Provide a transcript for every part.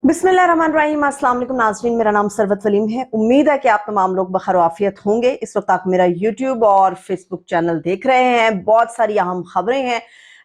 बिस्मिल्लाहिर्रहमानिर्रहीम। अस्सलाम वालेकुम नाज़रीन, मेरा नाम सरवत वलीम है। उम्मीद है कि आप तमाम लोग बखैर आफियत होंगे। इस वक्त आप मेरा यूट्यूब और फेसबुक चैनल देख रहे हैं। बहुत सारी अहम खबरें हैं।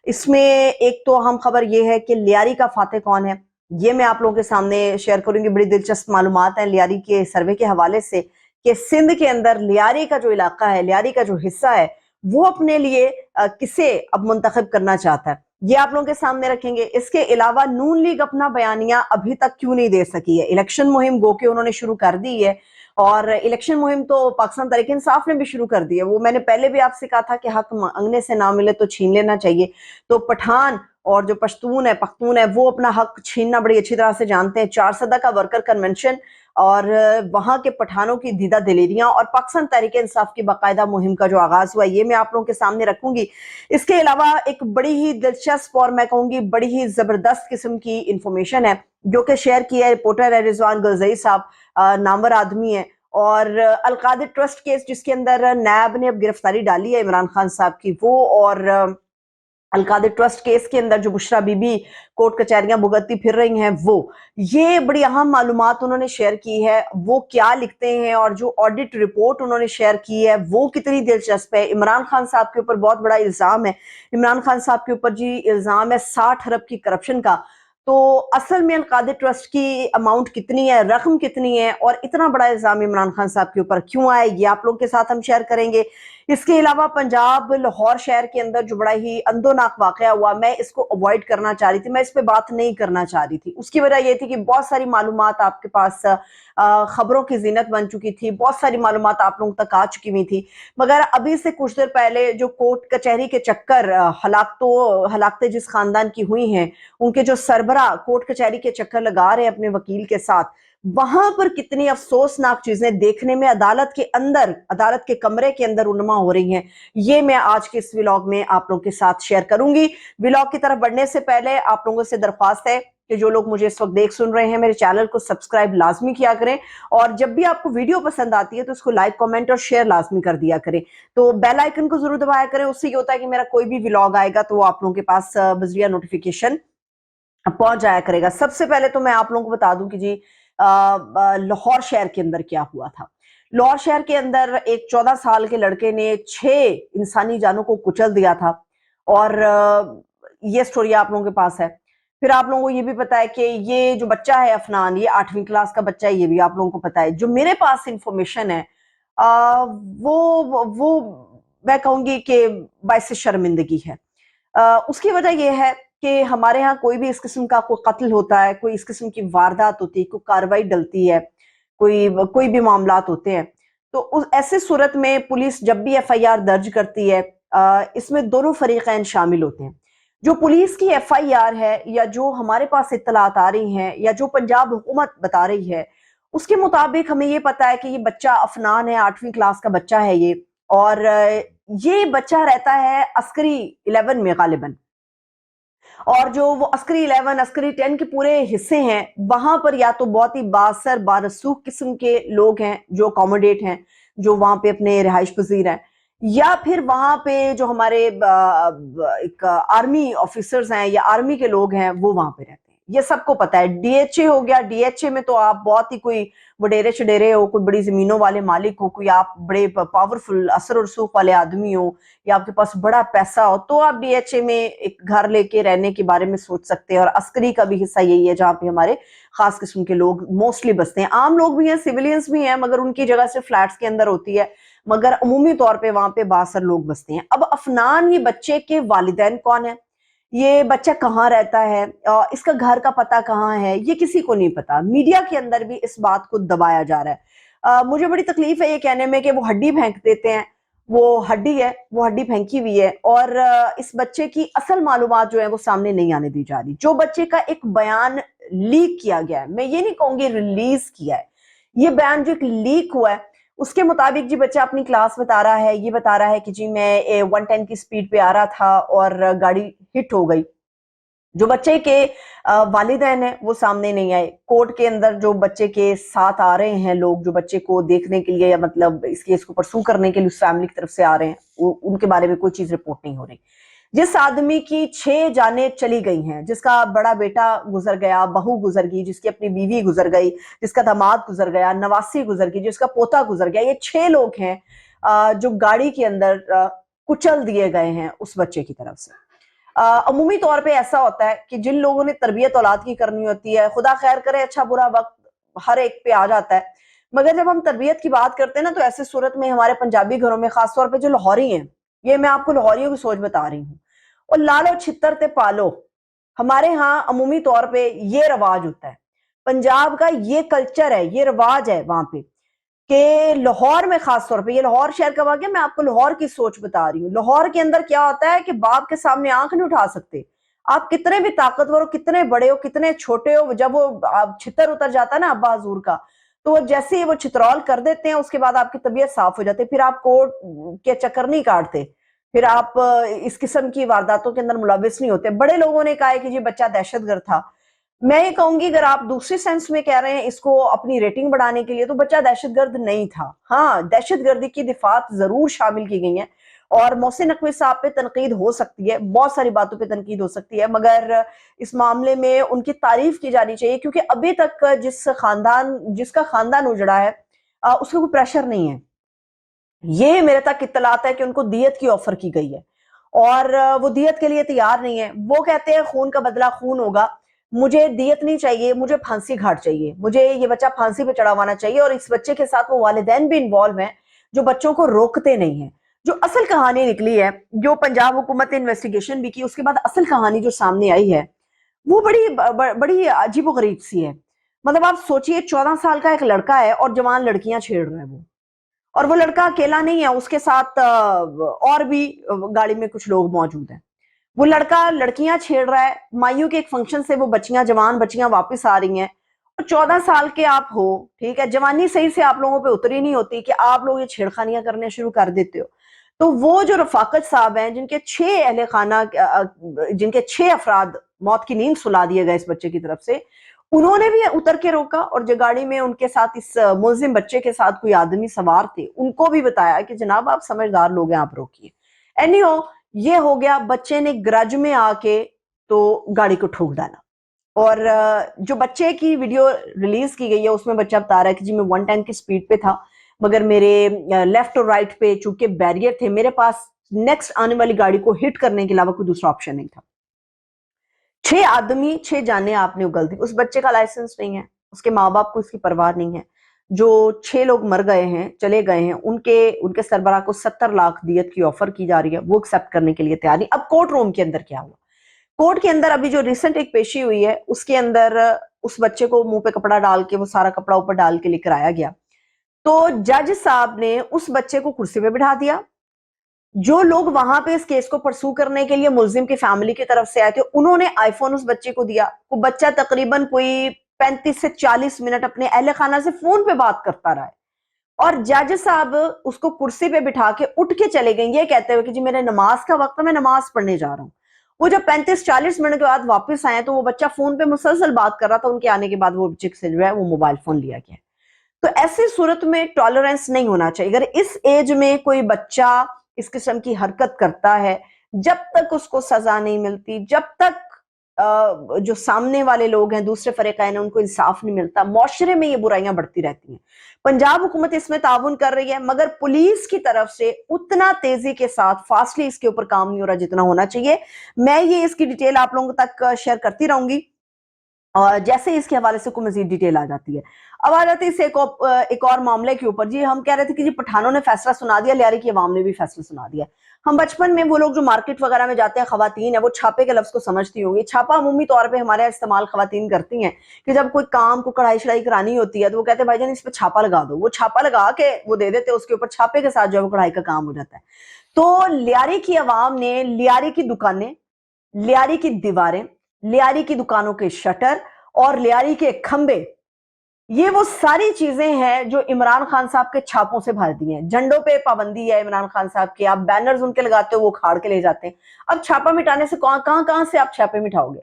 इसमें एक तो अहम खबर यह है कि लियारी का फातह कौन है, ये मैं आप लोगों के सामने शेयर करूंगी। बड़ी दिलचस्प मालूमात हैं लियारी के सर्वे के हवाले से कि सिंध के अंदर लियारी का जो इलाका है, लियारी का जो हिस्सा है, वो अपने लिए किसे अब मुंतखब करना चाहता है, ये आप लोगों के सामने रखेंगे। इसके अलावा नून लीग अपना बयानिया अभी तक क्यों नहीं दे सकी है। इलेक्शन मुहिम गो के उन्होंने शुरू कर दी है, और इलेक्शन मुहिम तो पाकिस्तान तहरीक इंसाफ ने भी शुरू कर दी है। वो मैंने पहले भी आपसे कहा था कि हक मांगने से ना मिले तो छीन लेना चाहिए। तो पठान और जो पख्तून है वो अपना हक छीनना बड़ी अच्छी तरह से जानते हैं। 4 सदा का वर्कर कन्वेंशन और वहां के पठानों की दीदा दिलेरियां और पाकिस्तान तहरीक इंसाफ की बाकायदा मुहिम का जो आगाज हुआ, ये मैं आप लोगों के सामने रखूंगी। इसके अलावा एक बड़ी ही दिलचस्प और मैं कहूंगी बड़ी ही जबरदस्त किस्म की इंफॉर्मेशन है जो कि शेयर किया है रिपोर्टर है रिजवान गुलजई साहब, नामवर आदमी है। और अलकादिर ट्रस्ट केस जिसके अंदर नैब ने अब गिरफ्तारी डाली है इमरान खान साहब की, वो और अलकादिर ट्रस्ट केस के अंदर जो बुशरा बीबी कोर्ट कचहरियां भुगतती फिर रही हैं, वो ये बड़ी अहम मालूमात उन्होंने शेयर की है। वो क्या लिखते हैं और जो ऑडिट रिपोर्ट उन्होंने शेयर की है वो कितनी दिलचस्प है। इमरान खान साहब के ऊपर बहुत बड़ा इल्जाम है। इमरान खान साहब के ऊपर जी इल्जाम है 60 अरब की करप्शन का। तो असल में अलकादिर ट्रस्ट की अमाउंट कितनी है, रकम कितनी है, और इतना बड़ा इल्जाम इमरान खान साहब के ऊपर क्यों आए, ये आप लोग के साथ हम शेयर करेंगे। इसके अलावा पंजाब लाहौर शहर के अंदर जो बड़ा ही अंदोनाक वाकया हुआ, मैं इसको अवॉइड करना चाह रही थी, मैं इस पे बात नहीं करना चाह रही थी। उसकी वजह यह थी कि बहुत सारी मालूमात आपके पास खबरों की जीनत बन चुकी थी, बहुत सारी मालूमात आप लोगों तक आ चुकी हुई थी। मगर अभी से कुछ देर पहले जो कोर्ट कचहरी के चक्कर हलाकतें जिस खानदान की हुई हैं, उनके जो सरबरा कोर्ट कचहरी के चक्कर लगा रहे हैं अपने वकील के साथ, वहां पर कितनी अफसोसनाक चीजें देखने में अदालत के अंदर, अदालत के कमरे के अंदर उन्मा हो रही हैं, ये मैं आज के इस व्लॉग में आप लोगों के साथ शेयर करूंगी। व्लॉग की तरफ बढ़ने से पहले आप लोगों से दरख्वास्त है कि जो लोग मुझे इस वक्त देख सुन रहे हैं, मेरे चैनल को सब्सक्राइब लाजमी किया करें, और जब भी आपको वीडियो पसंद आती है तो उसको लाइक, कमेंट और शेयर लाजमी कर दिया करें। तो बेल आइकन को जरूर दबाया करें, उससे ये होता है कि मेरा कोई भी व्लॉग आएगा तो वो आप लोगों के पास बजरिया नोटिफिकेशन पहुंच जाया करेगा। सबसे पहले तो मैं आप लोगों को बता दूं कि जी लाहौर शहर के अंदर क्या हुआ था। लाहौर शहर के अंदर एक 14 साल के लड़के ने 6 इंसानी जानों को कुचल दिया था, और ये स्टोरी आप लोगों के पास है। फिर आप लोगों को ये भी पता है कि ये जो बच्चा है अफनान, ये 8वीं क्लास का बच्चा है, ये भी आप लोगों को पता है। जो मेरे पास इंफॉर्मेशन है वो मैं कहूंगी कि बाइस शर्मिंदगी है। उसकी वजह यह है कि हमारे यहाँ कोई भी इस किस्म का कोई कत्ल होता है, कोई इस किस्म की वारदात होती है, कोई कार्रवाई डलती है, कोई कोई भी मामलात होते हैं, तो उस ऐसे सूरत में पुलिस जब भी एफआईआर दर्ज करती है, इसमें दोनों फरीकैन शामिल होते हैं। जो पुलिस की एफआईआर है या जो हमारे पास इत्तलात आ रही हैं या जो पंजाब हुकूमत बता रही है, उसके मुताबिक हमें ये पता है कि ये बच्चा अफनान है, 8वीं क्लास का बच्चा है ये, और ये बच्चा रहता है अस्करी 11 में गालिबन। और जो वो अस्करी 11, अस्करी 10 के पूरे हिस्से हैं, वहां पर या तो बहुत ही बासर बारसूख किस्म के लोग हैं जो अकोमोडेट हैं, जो वहां पे अपने रिहाइश पजीर हैं, या फिर वहां पे जो हमारे एक आर्मी ऑफिसर्स हैं या आर्मी के लोग हैं वो वहां पे रहते हैं। ये सबको पता है। डीएचए हो गया, डीएचए में तो आप बहुत ही कोई वडेरे चडेरे हो, कोई बड़ी जमीनों वाले मालिक हो, कोई आप बड़े पावरफुल असर और सूख वाले आदमी हो, या आपके पास बड़ा पैसा हो, तो आप डीएचए में एक घर लेके रहने के बारे में सोच सकते हैं। और अस्करी का भी हिस्सा यही है जहाँ पे हमारे खास किस्म के लोग मोस्टली बसते हैं। आम लोग भी हैं, सिविलियंस भी हैं, मगर उनकी जगह से फ्लैट्स के अंदर होती है, मगर अमूमी तौर पे वहां पे बासर लोग बसते हैं। अब अफनान ये बच्चे के वालिदैन कौन है, ये बच्चा कहाँ रहता है, इसका घर का पता कहाँ है, ये किसी को नहीं पता। मीडिया के अंदर भी इस बात को दबाया जा रहा है। मुझे बड़ी तकलीफ है ये कहने में कि वो हड्डी फेंक देते हैं। वो हड्डी है, वो हड्डी फेंकी हुई है, और इस बच्चे की असल मालूमात जो है वो सामने नहीं आने दी जा रही। जो बच्चे का एक बयान लीक किया गया है, मैं ये नहीं कहूंगी रिलीज किया है, ये बयान जो एक लीक हुआ है, उसके मुताबिक जी बच्चा अपनी क्लास बता रहा है, ये बता रहा है कि जी मैं 110 की स्पीड पे आ रहा था और गाड़ी हिट हो गई। जो बच्चे के वालिदैन हैं वो सामने नहीं आए। कोर्ट के अंदर जो बच्चे के साथ आ रहे हैं लोग, जो बच्चे को देखने के लिए या मतलब इस केस को परसू करने के लिए उस फैमिली की तरफ से आ रहे हैं, उनके बारे में कोई चीज रिपोर्ट नहीं हो रही। जिस आदमी की 6 जानें चली गई हैं, जिसका बड़ा बेटा गुजर गया, बहू गुजर गई, जिसकी अपनी बीवी गुजर गई, जिसका दामाद गुजर गया, नवासी गुजर गई, जिसका पोता गुजर गया, ये 6 लोग हैं जो गाड़ी के अंदर कुचल दिए गए हैं उस बच्चे की तरफ से। अमूमी तौर पे ऐसा होता है कि जिन लोगों ने तरबियत औलाद की करनी होती है, खुदा खैर करे, अच्छा बुरा वक्त हर एक पे आ जाता है, मगर जब हम तरबियत की बात करते हैं ना, तो ऐसी सूरत में हमारे पंजाबी घरों में खासतौर पे जो लाहौरी हैं, ये मैं आपको लाहौरियों की सोच बता रही हूँ, और लालो छितर ते पालो, हमारे यहाँ अमूमी तौर पे ये रवाज होता है, पंजाब का ये कल्चर है, ये रवाज है वहां पे, कि लाहौर में खास तौर पे, ये लाहौर शहर का वाक़या, मैं आपको लाहौर की सोच बता रही हूँ। लाहौर के अंदर क्या होता है कि बाप के सामने आंख नहीं उठा सकते, आप कितने भी ताकतवर हो, कितने बड़े हो, कितने छोटे हो, जब वो छितर उतर जाता है ना अब्बा हजूर का, तो वो जैसे ही वो चित्रौल कर देते हैं, उसके बाद आपकी तबीयत साफ हो जाती है, फिर आप कोर्ट के चक्कर नहीं काटते, फिर आप इस किस्म की वारदातों के अंदर मुलविस नहीं होते। बड़े लोगों ने कहा है कि जी बच्चा दहशतगर्द था, मैं ये कहूंगी अगर आप दूसरे सेंस में कह रहे हैं इसको अपनी रेटिंग बढ़ाने के लिए, तो बच्चा दहशतगर्द नहीं था। हाँ, दहशतगर्दी की दिफात जरूर शामिल की गई है, और मोहसिन नकवी साहब पे तनकीद हो सकती है, बहुत सारी बातों पे तनकीद हो सकती है, मगर इस मामले में उनकी तारीफ की जानी चाहिए, क्योंकि अभी तक जिसका खानदान उजड़ा है उसका कोई प्रेशर नहीं है। ये मेरे तक इत्तलात है कि उनको दियत की ऑफर की गई है, और वो दियत के लिए तैयार नहीं है। वो कहते हैं खून का बदला खून होगा, मुझे दियत नहीं चाहिए, मुझे फांसी घाट चाहिए, मुझे ये बच्चा फांसी पे चढ़ावाना चाहिए। और इस बच्चे के साथ वो वालिदैन भी इन्वॉल्व हैं जो बच्चों को रोकते नहीं है। जो असल कहानी निकली है, जो पंजाब हुकूमत ने इन्वेस्टिगेशन भी की, उसके बाद असल कहानी जो सामने आई है, वो बड़ी अजीब गरीब सी है। मतलब आप सोचिए, 14 साल का एक लड़का है और जवान लड़कियां छेड़ रहा है वो, और वो लड़का अकेला नहीं है, उसके साथ और भी गाड़ी में कुछ लोग मौजूद हैं। वो लड़का लड़कियां छेड़ रहा है, माइयों के एक फंक्शन से वो बच्चियां, जवान बच्चियां वापस आ रही हैं, और 14 साल के आप हो, ठीक है, जवानी सही से आप लोगों पे उतरी नहीं होती कि आप लोग ये छेड़खानियां करने शुरू कर देते हो। तो वो जो रफाकत साहब हैं, जिनके 6 अहले खाना, जिनके 6 अफराद मौत की नींद सुला दिए गए इस बच्चे की तरफ से, उन्होंने भी उतर के रोका, और जो गाड़ी में उनके साथ इस मुल्जिम बच्चे के साथ कोई आदमी सवार थे, उनको भी बताया कि जनाब आप समझदार लोग हैं, आप रोकिए। एनीहो, ये हो गया, बच्चे ने गरज में आके तो गाड़ी को ठोक डाला। और जो बच्चे की वीडियो रिलीज की गई है, उसमें बच्चा बता रहा है कि जी मैं 110 की स्पीड पे था, मगर मेरे लेफ्ट और राइट पे चूंकि बैरियर थे, मेरे पास नेक्स्ट आने वाली गाड़ी को हिट करने के अलावा कोई दूसरा ऑप्शन नहीं था। 6 आदमी, 6 जाने आपने उगल दी। उस बच्चे का लाइसेंस नहीं है, उसके माँ बाप को इसकी परवाह नहीं है। जो 6 लोग मर गए हैं, चले गए हैं, उनके सरबराह को 70 लाख दियत की ऑफर की जा रही है, वो एक्सेप्ट करने के लिए तैयार नहीं। अब कोर्ट रूम के अंदर क्या हुआ, कोर्ट के अंदर अभी जो रिसेंट एक पेशी हुई है, उसके अंदर उस बच्चे को मुंह पे कपड़ा डाल के, वो सारा कपड़ा ऊपर डाल के लेकर आया गया, तो जज साहब ने उस बच्चे को कुर्सी पे बिठा दिया। जो लोग वहां पे इस केस को परसू करने के लिए मुल्जिम की फैमिली की तरफ से आए थे, उन्होंने आईफोन उस बच्चे को दिया। वो बच्चा तकरीबन कोई 35 से 40 मिनट अपने अहले खाना से फोन पे बात करता रहा है, और जज साहब उसको कुर्सी पे बिठा के उठ के चले गए, ये कहते हुए कि जी मेरे नमाज का वक्त है, मैं नमाज पढ़ने जा रहा हूँ। वो जब 35-40 मिनट के बाद वापस आए, तो वो बच्चा फोन पे मुसलसल बात कर रहा था। उनके आने के बाद वो बच्चे से जो है वो मोबाइल फोन लिया गया। तो ऐसी सूरत में टॉलरेंस नहीं होना चाहिए। अगर इस एज में कोई बच्चा इस किस्म की हरकत करता है, जब तक उसको सजा नहीं मिलती, जब तक जो सामने वाले लोग हैं, दूसरे फरीकैन, उनको इंसाफ नहीं मिलता, मुआशरे में ये बुराइयां बढ़ती रहती हैं। पंजाब हुकूमत इसमें ताउन कर रही है, मगर पुलिस की तरफ से उतना तेजी के साथ फास्टली इसके ऊपर काम नहीं हो रहा जितना होना चाहिए। मैं ये इसकी डिटेल आप लोगों तक शेयर करती रहूंगी, और जैसे ही इसके हवाले से कोई मजीद डिटेल आ जाती है। अब आ जाती है इस एक और मामले के ऊपर। जी हम कह रहे थे कि जी पठानों ने फैसला सुना दिया, लियारी की अवाम ने भी फैसला सुना दिया। हम बचपन में, वो लोग जो मार्केट वगैरह में जाते हैं, खवातीन है, वो छापे के लफ्ज को समझती होंगी। छापा अमूमी तौर पे हमारे इस्तेमाल खवातीन करती हैं कि जब कोई काम को कढ़ाई शढ़ाई करानी होती है, तो वो कहते हैं भाईजान इस पर छापा लगा दो। वो छापा लगा के वो दे देते, उसके ऊपर छापे के साथ जो है वो कढ़ाई का काम हो जाता है। तो लियारी की अवाम ने लियारी की दुकानें, लियारी की दीवारें, लियारी की दुकानों के शटर और लियारी के खंबे, ये वो सारी चीजें हैं जो इमरान खान साहब के छापों से भर दी हैं। झंडों पे पाबंदी है इमरान खान साहब की, आप बैनर्स उनके लगाते हो, वो खाड़ के ले जाते हैं। अब छापा मिटाने से कहां से आप छापे मिटाओगे।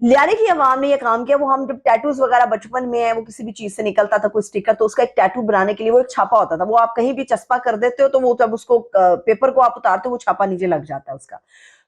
लियारी की आवाम ने ये काम किया। वो हम जब टैटूज वगैरह बचपन में है, वो किसी भी चीज से निकलता था कोई स्टिकर, तो उसका एक टैटू बनाने के लिए वो एक छापा होता था, वो आप कहीं भी चस्पा कर देते हो, तो वो जब उसको पेपर को आप उतारते हो, वो छापा नीचे लग जाता है उसका।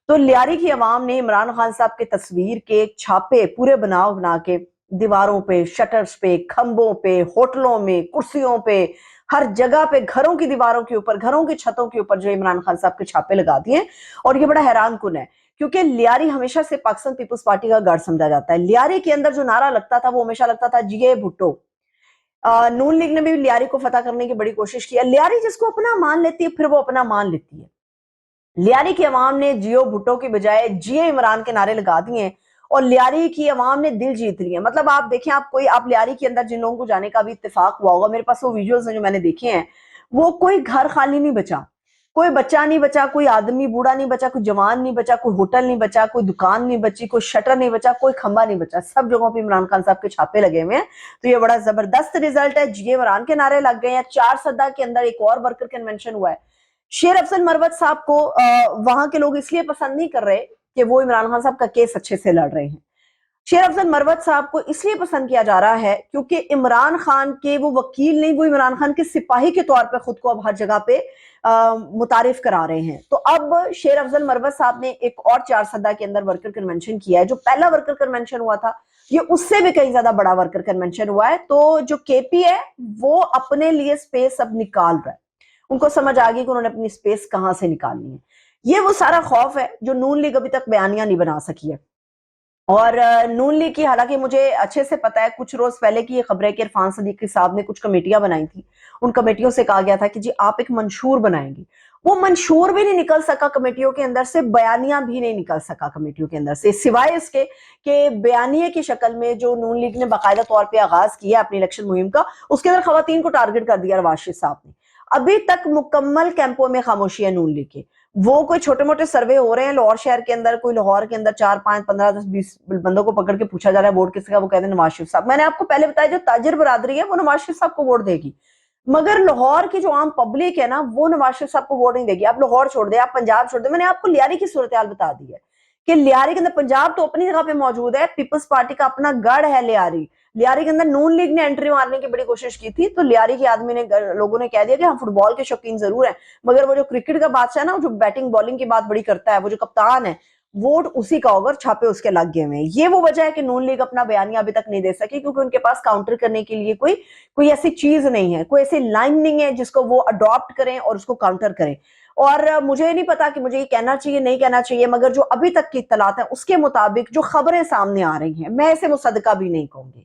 تو لیاری کی عوام نے عمران خان صاحب کے تصویر کے چھاپے پورے بنا کے دیواروں پہ، شٹرز پہ، کھمبوں پہ، ہوٹلوں میں، کرسیوں پہ، ہر جگہ پہ، گھروں کی دیواروں کے اوپر، گھروں کی چھتوں کے اوپر جو عمران خان صاحب کے چھاپے لگا دیے. اور یہ بڑا حیران کن ہے کیونکہ لیاری ہمیشہ سے پاکستان پیپلز پارٹی کا گڑھ سمجھا جاتا ہے. لیاری کے اندر جو نعرہ لگتا تھا وہ ہمیشہ لگتا تھا جی بھٹو. نون لیگ نے بھی لیاری کو فتح کرنے کی بڑی کوشش کی. لیاری جس کو اپنا مان لیتی ہے پھر وہ اپنا مان لیتی ہے. لیاری کی عوام نے جیو بھٹو کی بجائے جی عمران کے نعرے لگا دیے ہیں اور لیاری کی عوام نے دل جیت لیے. مطلب آپ دیکھیں، آپ لیاری کے اندر جن لوگوں کو جانے کا بھی اتفاق ہوا ہوگا، میرے پاس وہ ویڈیوز ہیں جو میں نے دیکھے ہیں، وہ کوئی گھر خالی نہیں بچا، کوئی بچہ نہیں بچا، کوئی آدمی بوڑھا نہیں بچا، کوئی جوان نہیں بچا، کوئی ہوٹل نہیں بچا، کوئی دکان نہیں بچی، کوئی شٹر نہیں بچا، کوئی کھمبا نہیں بچا. سب جگہوں پہ عمران خان صاحب کے چھاپے لگے ہوئے ہیں. تو یہ بڑا زبردست رزلٹ ہے. جی عمران کے نعرے لگ گئے ہیں. 4 کے اندر ایک اور ورکر کنونشن ہوا ہے. شیر افضل مروت صاحب کو وہاں کے لوگ اس لیے پسند نہیں کر رہے کہ وہ عمران خان صاحب کا کیس اچھے سے لڑ رہے ہیں. شیر افضل مروت صاحب کو اس لیے پسند کیا جا رہا ہے کیونکہ عمران خان کے وہ وکیل نہیں، وہ عمران خان کے سپاہی کے طور پہ خود کو اب ہر جگہ پہ متعارف کرا رہے ہیں. تو اب شیر افضل مروت صاحب نے ایک اور 4 کے اندر ورکر کنونشن کیا ہے. جو پہلا ورکر کنونشن ہوا تھا یہ اس سے بھی کہیں زیادہ بڑا ورکر کنونشن ہوا ہے. تو جو کے پی ہے وہ اپنے لیے سپیس اب نکال رہا ہے. ان کو سمجھ آ گئی کہ انہوں نے اپنی سپیس کہاں سے نکالنی ہے. یہ وہ سارا خوف ہے جو نون لیگ ابھی تک بیانیہ نہیں بنا سکی ہے. اور نون لیگ کی، حالانکہ مجھے اچھے سے پتا ہے، کچھ روز پہلے کی یہ خبر ہے کہ عرفان صدیقی صاحب نے کچھ کمیٹیاں بنائی تھی. ان کمیٹیوں سے کہا گیا تھا کہ جی آپ ایک منشور بنائیں گی. وہ منشور بھی نہیں نکل سکا کمیٹیوں کے اندر سے، بیانیہ بھی نہیں نکل سکا کمیٹیوں کے اندر سے، سوائے اس کے کہ بیانیے کی شکل میں جو نون لیگ نے باقاعدہ طور پہ آغاز کیا اپنی الیکشن مہم کا، اس کے اندر خواتین کو ٹارگٹ کر دیا نواز شریف صاحب نے. ابھی تک مکمل کیمپوں میں خاموشی ہے نون لیگ کے. وہ کوئی چھوٹے موٹے سروے ہو رہے ہیں لاہور شہر کے اندر، کوئی لاہور کے اندر 4 5 15 10 20 بندوں کو پکڑ کے پوچھا جا رہا ہے ووٹ کس کا، وہ کہتے ہیں نواز شریف صاحب. میں نے آپ کو پہلے بتایا جو تاجر برادری ہے وہ نواز شریف صاحب کو ووٹ دے گی، مگر لاہور کی جو عام پبلک ہے نا وہ نواز شریف صاحب کو ووٹ نہیں دے گی. آپ لاہور چھوڑ دیں، آپ پنجاب چھوڑ دیں. میں نے آپ کو لیاری کی صورتحال بتا دی ہے کہ لیاری کے اندر، پنجاب تو اپنی جگہ پہ موجود ہے، پیپلز پارٹی کا اپنا گڑھ ہے لیاری. لیاری کے اندر نون لیگ نے انٹری مارنے کی بڑی کوشش کی تھی، تو لیاری کے آدمی نے، لوگوں نے کہہ دیا کہ ہم فٹ بال کے شوقین ضرور ہیں مگر وہ جو کرکٹ کا بادشاہ ہے نا، جو بیٹنگ بالنگ کی بات بڑی کرتا ہے، وہ جو کپتان ہے، ووٹ اسی کا ہوگا، چھاپے اس کے لگ گئے ہوئے ہیں. یہ وہ وجہ ہے کہ نون لیگ اپنا بیانیہ ابھی تک نہیں دے سکی، کیونکہ ان کے پاس کاؤنٹر کرنے کے لیے کوئی ایسی چیز نہیں ہے، کوئی ایسی لائن نہیں ہے جس کو وہ اڈاپٹ کریں اور اس کو کاؤنٹر کریں. اور مجھے نہیں پتا کہ مجھے یہ کہنا چاہیے نہیں کہنا چاہیے، مگر جو ابھی تک کی اطلاعات ہیں اس کے مطابق جو خبریں سامنے آ رہی ہیں، میں اسے مصدقہ بھی نہیں کہوں گی،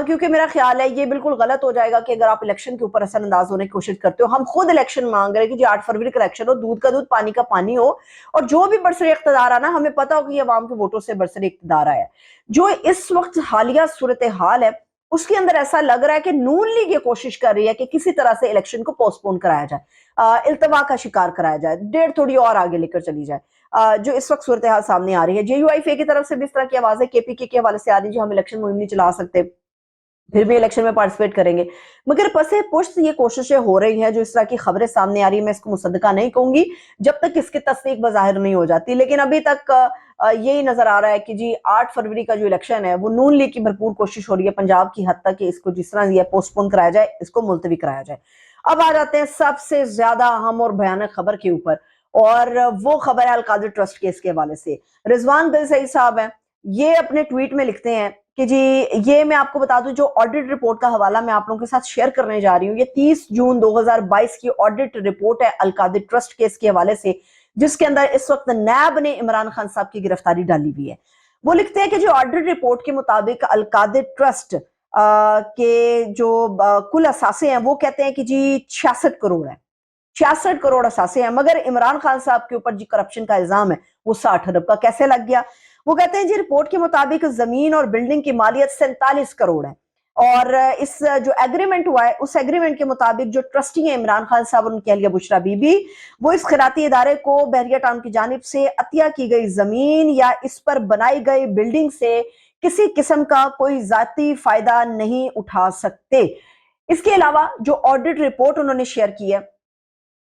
کیونکہ میرا خیال ہے یہ بالکل غلط ہو جائے گا کہ اگر آپ الیکشن کے اوپر اثر انداز ہونے کی کوشش کرتے ہو. ہم خود الیکشن مانگ رہے ہیں کہ جی 8 فروری کا الیکشن ہو، دودھ کا دودھ پانی کا پانی ہو، اور جو بھی برسر اقتدار آنا ہمیں پتا ہو کہ یہ عوام کے ووٹوں سے برسر اقتدار آیا ہے. جو اس وقت حالیہ صورتحال ہے اس کے اندر ایسا لگ رہا ہے کہ نون لیگ یہ کوشش کر رہی ہے کہ کسی طرح سے الیکشن کو پوسٹ پون کرایا جائے، التوا کا شکار کرایا جائے، ڈیڑھ تھوڑی اور آگے لے کر چلی جائے. جو اس وقت صورتحال سامنے آ رہی ہے، جے یو آئی فے کی طرف سے بھی اس طرح کی آوازیں کے پی کے حوالے سے آ رہی ہے، جو ہم الیکشن مہم نہیں چلا سکتے، پھر بھی الیکشن میں پارٹیسپیٹ کریں گے. مگر پس پشت یہ کوششیں ہو رہی ہیں، جو اس طرح کی خبریں سامنے آ رہی ہیں، میں اس کو مصدقہ نہیں کہوں گی جب تک اس کی تصدیق بظاہر نہیں ہو جاتی. لیکن ابھی تک یہی نظر آ رہا ہے کہ جی 8 فروری کا جو الیکشن ہے وہ نون لیگ کی بھرپور کوشش ہو رہی ہے پنجاب کی حد تک کہ اس کو جس طرح یہ پوسٹ پون کرایا جائے، اس کو ملتوی کرایا جائے. اب آ جاتے ہیں سب سے زیادہ اہم اور بھیانک خبر کے اوپر، اور وہ خبر ہے القادر ٹرسٹ کیس کے حوالے سے. رضوان دل سعید صاحب ہیں، یہ اپنے ٹویٹ میں لکھتے ہیں کہ جی یہ میں آپ کو بتا دوں، جو آڈٹ رپورٹ کا حوالہ میں آپ لوگوں کے ساتھ شیئر کرنے جا رہی ہوں، یہ 30 جون 2022 کی آڈٹ رپورٹ ہے القادر ٹرسٹ کیس کے حوالے سے، جس کے اندر اس وقت نیب نے عمران خان صاحب کی گرفتاری ڈالی ہوئی ہے. وہ لکھتے ہیں کہ جو آڈٹ رپورٹ کے مطابق القادر ٹرسٹ کے جو کل اثاثے ہیں وہ کہتے ہیں کہ جی 66 کروڑ ہے، 66 کروڑ اثاثے ہیں، مگر عمران خان صاحب کے اوپر جی کرپشن کا الزام ہے وہ 60 ارب کا کیسے لگ گیا. وہ کہتے ہیں جی رپورٹ کے مطابق زمین اور بلڈنگ کی مالیت 47 کروڑ ہے، اور اس جو ایگریمنٹ ہوا ہے اس ایگریمنٹ کے مطابق جو ٹرسٹی ہیں عمران خان صاحب اور ان کی اہلیہ بشرا بی بی، وہ اس خیراتی ادارے کو بحریہ ٹاؤن کی جانب سے عطیہ کی گئی زمین یا اس پر بنائی گئی بلڈنگ سے کسی قسم کا کوئی ذاتی فائدہ نہیں اٹھا سکتے. اس کے علاوہ جو آڈٹ رپورٹ انہوں نے شیئر کی ہے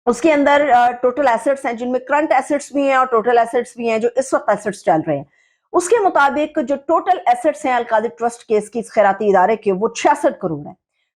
اس کے اندر ٹوٹل ایسٹس ہیں، جن میں کرنٹ ایسٹس بھی ہیں اور ٹوٹل ایسٹس بھی ہیں جو اس وقت ایسٹس چل رہے ہیں. اس کے مطابق جو ٹوٹل ایسٹس ہیں القادر ٹرسٹ کیس کی اس خیراتی ادارے کے وہ 66 کروڑ ہیں.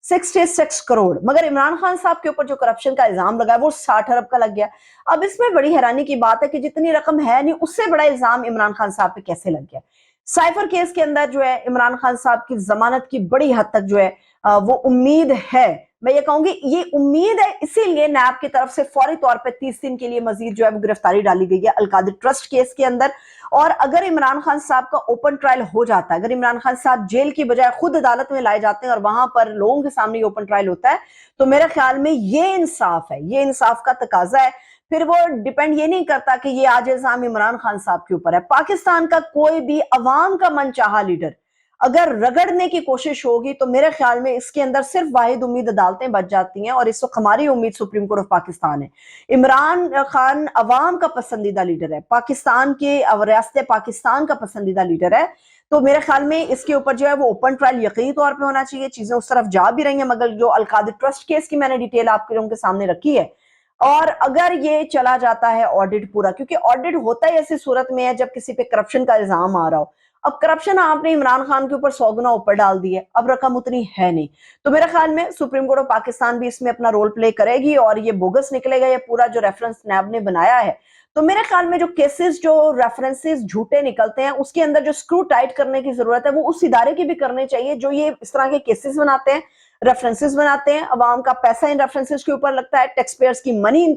66 करोड़। मगर इमरान खान साहब के ऊपर जो करप्शन का इल्जाम लगा है वो 60 अरब का लग गया। अब इसमें बड़ी हैरानी की बात है कि जितनी रकम है नहीं उससे बड़ा इल्जाम इमरान खान साहब पे कैसे लग गया। साइफर केस के अंदर जो है इमरान खान साहब की जमानत की बड़ी हद तक जो है वो उम्मीद है, मैं ये कहूंगी ये उम्मीद है, इसीलिए नैब की तरफ से फौरी तौर पे 30 दिन के लिए मजीद जो है वो गिरफ्तारी डाली गई है अलकादिर ट्रस्ट केस के अंदर। और अगर इमरान खान साहब का ओपन ट्रायल हो जाता है, अगर इमरान खान साहब जेल की बजाय खुद अदालत में लाए जाते हैं और वहां पर लोगों के सामने ओपन ट्रायल होता है, तो मेरे ख्याल में ये इंसाफ है, ये इंसाफ का तकाजा है। फिर वो डिपेंड ये नहीं करता कि ये आज इल्जाम इमरान खान साहब के ऊपर है। पाकिस्तान का कोई भी अवाम का मनचाहा लीडर अगर रगड़ने की कोशिश होगी तो मेरे ख्याल में इसके अंदर सिर्फ वाहिद उम्मीद अदालतें बच जाती हैं, और इस वक्त हमारी उम्मीद सुप्रीम कोर्ट ऑफ पाकिस्तान है। इमरान खान अवाम का पसंदीदा लीडर है, पाकिस्तान के रियासत पाकिस्तान का पसंदीदा लीडर है, तो मेरे ख्याल में इसके ऊपर जो है वो ओपन ट्रायल यकीनी तौर पे होना चाहिए। चीजें उस तरफ जा भी रही हैं, मगर जो अलकादिर ट्रस्ट केस की मैंने डिटेल आपके लोगों के सामने रखी है, और अगर ये चला जाता है ऑडिट पूरा, क्योंकि ऑडिट होता ही ऐसी सूरत में है जब किसी पे करप्शन का इल्जाम आ रहा हो। अब करप्शन आपने इमरान खान के ऊपर 100 गुना ऊपर डाल दी है, अब रकम उतनी है नहीं, तो मेरे ख्याल में सुप्रीम कोर्ट ऑफ पाकिस्तान भी इसमें अपना रोल प्ले करेगी और ये बोगस निकलेगा ये पूरा जो रेफरेंस नैब ने बनाया है। तो मेरे ख्याल में जो केसेस, जो रेफरेंसेस झूठे निकलते हैं, उसके अंदर जो स्क्रू टाइट करने की जरूरत है वो उस इदारे की भी करने चाहिए जो ये इस तरह के केसेस बनाते हैं, रेफरेंसेस बनाते हैं। अवाम का पैसा इन रेफरेंसेस के ऊपर लगता है, टैक्स पेयर्स की मनी इन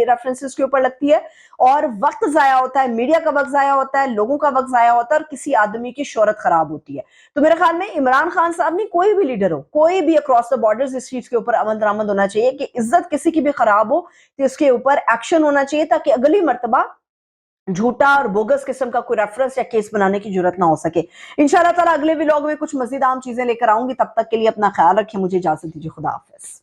रेफरेंसेस के ऊपर लगती है, और वक्त जाया होता है, मीडिया का वक्त जाया होता है, लोगों का वक्त जाया होता है, और किसी आदमी की शोहरत खराब होती है। तो मेरे ख्याल में इमरान खान साहब नहीं, कोई भी लीडर हो, कोई भी अक्रॉस द बॉर्डर्स इस चीज के ऊपर अमल दरामद होना चाहिए कि इज्जत किसी की भी खराब हो तो इसके ऊपर एक्शन होना चाहिए, ताकि अगली मर्तबा झूठा और बोगस किस्म का कोई रेफरेंस या केस बनाने की जरूरत ना हो सके। इंशाल्लाह ताला अगले व्लॉग में कुछ मजीद आम चीजें लेकर आऊंगी। तब तक के लिए अपना ख्याल रखें, मुझे इजाजत दीजिए, खुदा हाफिज।